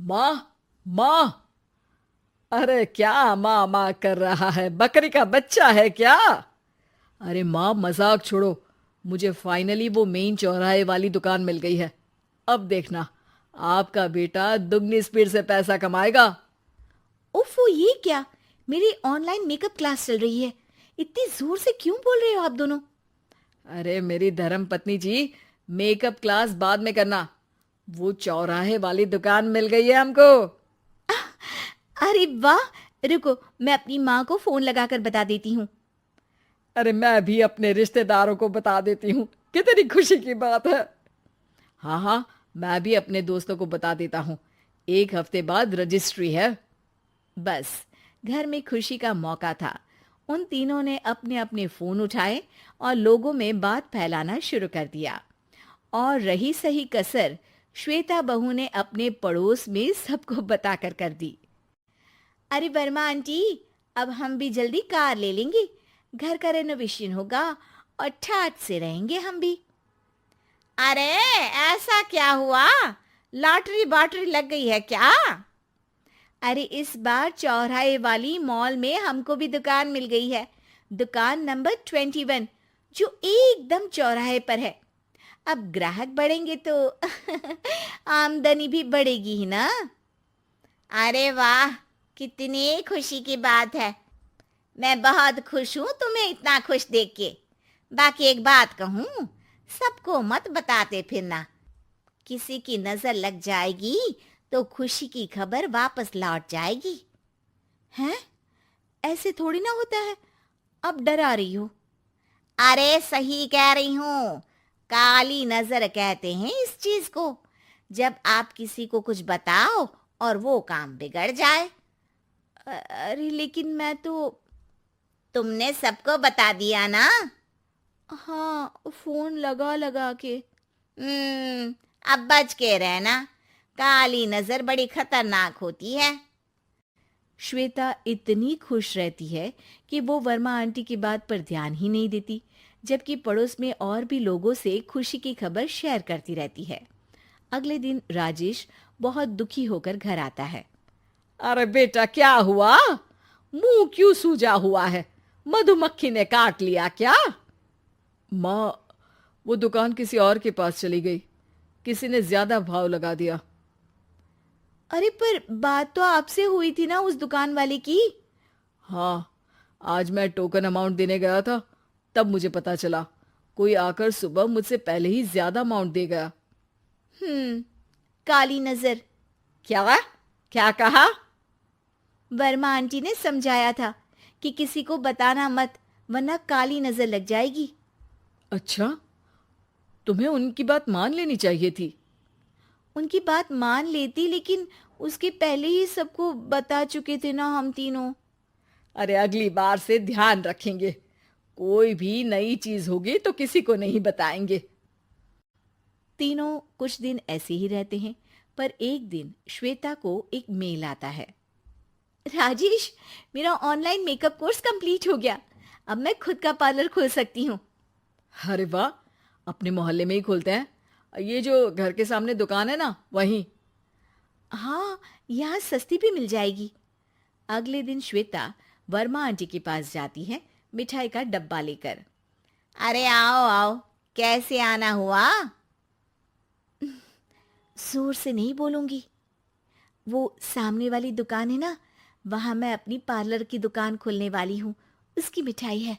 माँ, माँ। अरे क्या माँ माँ कर रहा है? बकरी का बच्चा है क्या? अरे माँ, मजाक छोड़ो। मुझे फाइनली वो मेन चौराहे वाली दुकान मिल गई है। अब देखना, आपका बेटा दुगनी स्पीड से पैसा कमाएगा। ओफो, ये क्या? मेरी ऑनलाइन मेकअप क्लास चल रही है। इतनी जोर से क्यों बोल रहे हो आप दोनों? अरे मेरी धर्म पत्नी जी, मेकअप क्लास बाद में करना। वो चौराहे वाली दुकान मिल गई है हमको। अरे वाह! रुको, मैं अपनी माँ को फोन लगाकर बता देती हूँ। अरे मैं भी अपने रिश्तेदारों को बता देती हूँ। कितनी खुशी की बात है। हाँ हाँ, मैं भी अपने दोस्तों को बता देता हूँ। 1 हफ्ते बाद रजिस्ट्री है। बस, घर में खुशी का मौका था। उन तीनों ने अपने अपने फोन उठाए और लोगों में बात फैलाना शुरू कर दिया। और रही सही कसर, श्वेता बहू ने अपने पड़ोस में सबको बताकर कर दी। अरे वर्मा आंटी, अब हम भी जल्दी कार ले लेंगे। घर का रेनोवेशन होगा और ठाट से रहेंगे हम भी। अरे, ऐसा क्या हुआ? लॉटरी बाटरी लग गई है क्या? अरे, इस बार चौराहे वाली मॉल में हमको भी दुकान मिल गई है। दुकान नंबर 21, जो एकदम चौराहे पर है। अब ग्राहक बढ़ेंगे तो आमदनी भी बढ़ेगी ही ना। अरे वाह, कितनी खुशी की बात है। मैं बहुत खुश हूँ तुम्हें इतना खुश देख के। बाकी एक बात कहूँ, सबको मत बताते फिरना। किसी की नजर लग जाएगी तो खुशी की खबर वापस लौट जाएगी। हैं? ऐसे थोड़ी ना होता है। अब डरा रही हो। अरे सही कह रही हूँ। काली नजर कहते हैं इस चीज को, जब आप किसी को कुछ बताओ और वो काम बिगड़ जाए। अरे लेकिन मैं तो। तुमने सबको बता दिया ना? हाँ, फोन लगा लगा के। अब बच के रहना। काली नजर बड़ी खतरनाक होती है। श्वेता इतनी खुश रहती है कि वो वर्मा आंटी की बात पर ध्यान ही नहीं देती, जबकि पड़ोस में और भी लोगों से खुशी की खबर शेयर करती रहती है। अगले दिन राजेश बहुत दुखी होकर घर आता है। अरे बेटा, क्या हुआ? मुंह क्यों सूजा हुआ है? मधुमक्खी ने काट लिया क्या? माँ, वो दुकान किसी और के पास चली गई। किसी ने ज्यादा भाव लगा दिया। अरे पर बात तो आपसे हुई थी ना उस दुकान वाले की। हाँ, आज मैं टोकन अमाउंट देने गया था, तब मुझे पता चला। कोई आकर सुबह मुझसे पहले ही ज्यादा अमाउंट दे गया। हम्म, काली नजर। क्या? क्या कहा? वर्मा आंटी ने समझाया था कि किसी को बताना मत, वरना काली नजर लग जाएगी। अच्छा, तुम्हें उनकी बात मान लेनी चाहिए थी। उनकी बात मान लेती, लेकिन उसके पहले ही सबको बता चुके थे ना हम तीनों। अरे अगली बार से ध्यान रखेंगे। कोई भी नई चीज होगी तो किसी को नहीं बताएंगे। तीनों कुछ दिन ऐसे ही रहते हैं, पर एक दिन श्वेता को एक मेल आता है। राजेश, मेरा ऑनलाइन मेकअप कोर्स कंप्लीट हो गया। अब मैं खुद का पार्लर खोल सकती हूँ। अरे वाह, अपने मोहल्ले में ही खोलते हैं। ये जो घर के सामने दुकान है ना, वहीं। हाँ, यहाँ सस्ती भी मिल जाएगी। अगले दिन श्वेता वर्मा आंटी के पास जाती है, मिठाई का डब्बा लेकर। अरे आओ आओ, कैसे आना हुआ? जोर से नहीं बोलूंगी। वो सामने वाली दुकान है ना, वहां मैं अपनी पार्लर की दुकान खोलने वाली हूँ। उसकी मिठाई है।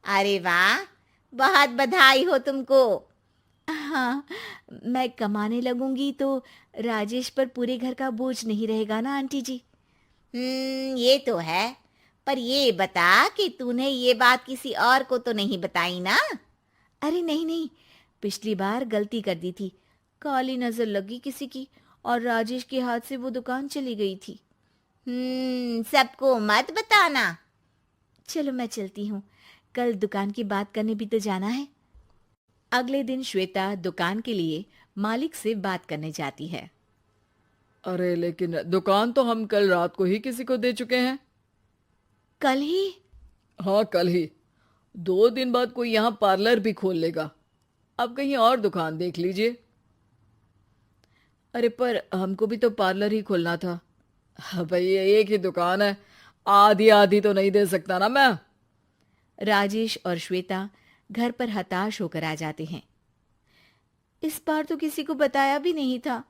अरे वाह, बहुत बधाई हो तुमको। हाँ, मैं कमाने लगूंगी तो राजेश पर पूरे घर का बोझ नहीं रहेगा ना आंटी जी। ये तो है। पर ये बता कि तूने ये बात किसी और को तो नहीं बताई ना? अरे नहीं नहीं, पिछली बार गलती कर दी थी। काली नजर लगी किसी की और राजेश के हाथ से वो दुकान चली गई थी। सबको मत बताना। चलो मैं चलती हूँ, कल दुकान की बात करने भी तो जाना है। अगले दिन श्वेता दुकान के लिए मालिक से बात करने जाती है। अरे लेकिन दुकान तो हम कल रात को ही किसी को दे चुके हैं। कल ही? हाँ, कल ही। 2 दिन बाद कोई यहाँ पार्लर भी खोल लेगा। अब कहीं और दुकान देख लीजिए। अरे पर हमको भी तो पार्लर ही खोलना था। हाँ भाई, एक ही दुकान है, आधी आधी तो नहीं दे सकता ना मैं। राजेश और श्वेता घर पर हताश होकर आ जाते हैं। इस बार तो किसी को बताया भी नहीं था,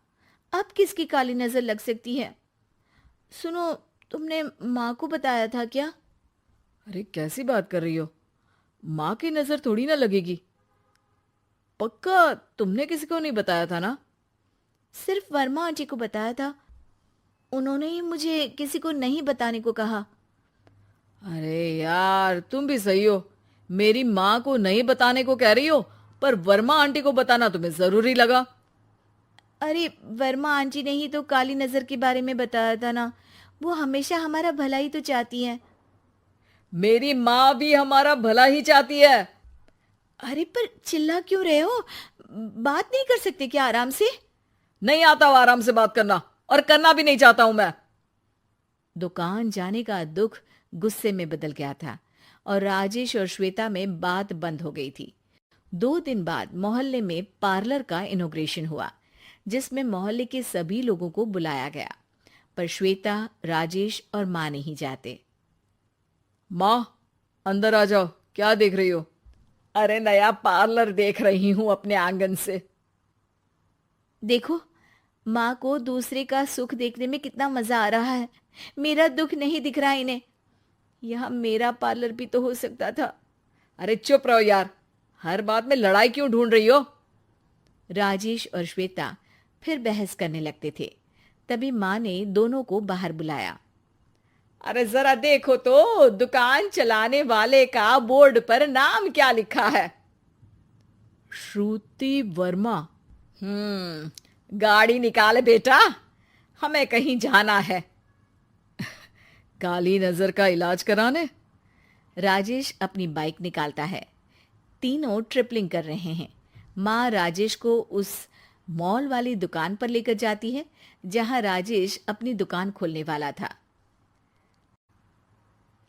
अब किसकी काली नजर लग सकती है? सुनो, तुमने माँ को बताया था क्या? अरे कैसी बात कर रही हो? माँ की नजर थोड़ी ना लगेगी। पक्का तुमने किसी को नहीं बताया था ना? सिर्फ वर्मा आंटी को बताया था, उन्होंने ही मुझे किसी को नहीं बताने को कहा। अरे यार, तुम भी सही हो। मेरी माँ को नहीं बताने को कह रही हो, पर वर्मा आंटी को बताना तुम्हें जरूरी लगा। अरे वर्मा आंटी ने ही तो काली नजर के बारे में बताया था ना, वो हमेशा हमारा भला ही तो चाहती है। मेरी माँ भी हमारा भला ही चाहती है। अरे पर चिल्ला क्यों रहे हो? बात नहीं कर सकते क्या आराम से? नहीं आता वो आराम से बात करना, और करना भी नहीं चाहता हूं मैं। दुकान जाने का दुख गुस्से में बदल गया था और राजेश और श्वेता में बात बंद हो गई थी। 2 दिन बाद मोहल्ले में पार्लर का इनॉग्रेशन हुआ, जिसमें मोहल्ले के सभी लोगों को बुलाया गया, पर श्वेता, राजेश और माँ नहीं जाते। माँ, अंदर आ जाओ, क्या देख रही हो? अरे नया पार्लर देख रही हूं अपने आंगन से। देखो, माँ को दूसरे का सुख देखने में कितना मजा आ रहा है, मेरा दुख नहीं दिख रहा इन्हें। यह मेरा पार्लर भी तो हो सकता था। अरे चुप रहो यार, हर बात में लड़ाई क्यों ढूंढ रही हो? राजेश और श्वेता फिर बहस करने लगते थे। तभी माँ ने दोनों को बाहर बुलाया। अरे जरा देखो तो, दुकान चलाने वाले का बोर्ड पर नाम क्या लिखा है? श्रुति वर्मा। गाड़ी निकाले बेटा, हमें कहीं जाना है। काली नजर का इलाज कराने? राजेश अपनी बाइक निकालता है। तीनों ट्रिपलिंग कर रहे हैं। माँ राजेश को उस मॉल वाली दुकान पर लेकर जाती है जहां राजेश अपनी दुकान खोलने वाला था।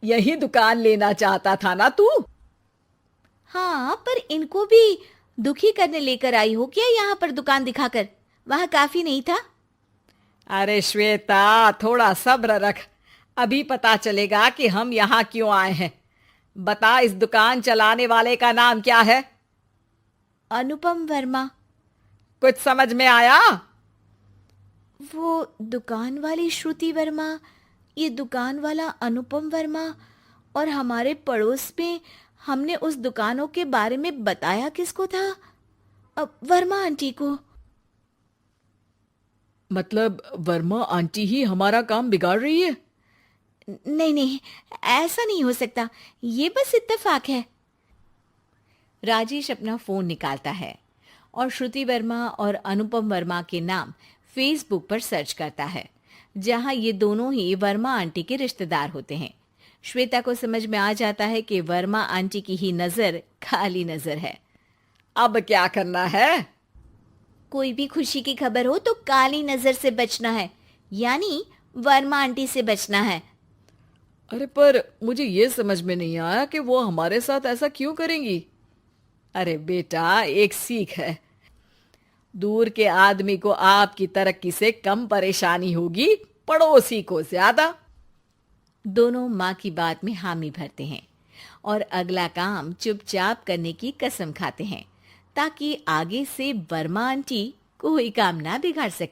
यही दुकान लेना चाहता था ना तू? हाँ, पर इनको भी दुखी करने लेकर आई हो क्या यहाँ पर दुकान दिखाकर? वहां काफी नहीं था? अरे श्वेता, थोड़ा सब्र रख, अभी पता चलेगा कि हम यहाँ क्यों आए हैं। बता, इस दुकान चलाने वाले का नाम क्या है? अनुपम वर्मा। कुछ समझ में आया? वो दुकान वाली श्रुति वर्मा, ये दुकान वाला अनुपम वर्मा, और हमारे पड़ोस में हमने उस दुकानों के बारे में बताया किसको था? अब वर्मा आंटी को। मतलब वर्मा आंटी ही हमारा काम बिगाड़ रही है? नहीं नहीं, ऐसा नहीं हो सकता, ये बस इत्तेफाक है। राजेश अपना फोन निकालता है और श्रुति वर्मा और अनुपम वर्मा के नाम फेसबुक पर सर्च करता है, जहां ये दोनों ही वर्मा आंटी के रिश्तेदार होते हैं। श्वेता को समझ में आ जाता है कि वर्मा आंटी की ही नजर काली नजर है। अब क्या करना है? कोई भी खुशी की खबर हो तो काली नजर से बचना है, यानी वर्मा आंटी से बचना है। अरे पर मुझे ये समझ में नहीं आया कि वो हमारे साथ ऐसा क्यों करेंगी। अरे बेटा, एक सीख है, दूर के आदमी को आपकी तरक्की से कम परेशानी होगी, पड़ोसी को ज्यादा। दोनों माँ की बात में हामी भरते हैं और अगला काम चुपचाप करने की कसम खाते हैं, ताकि आगे से वर्मा आंटी कोई काम ना बिगाड़ सके।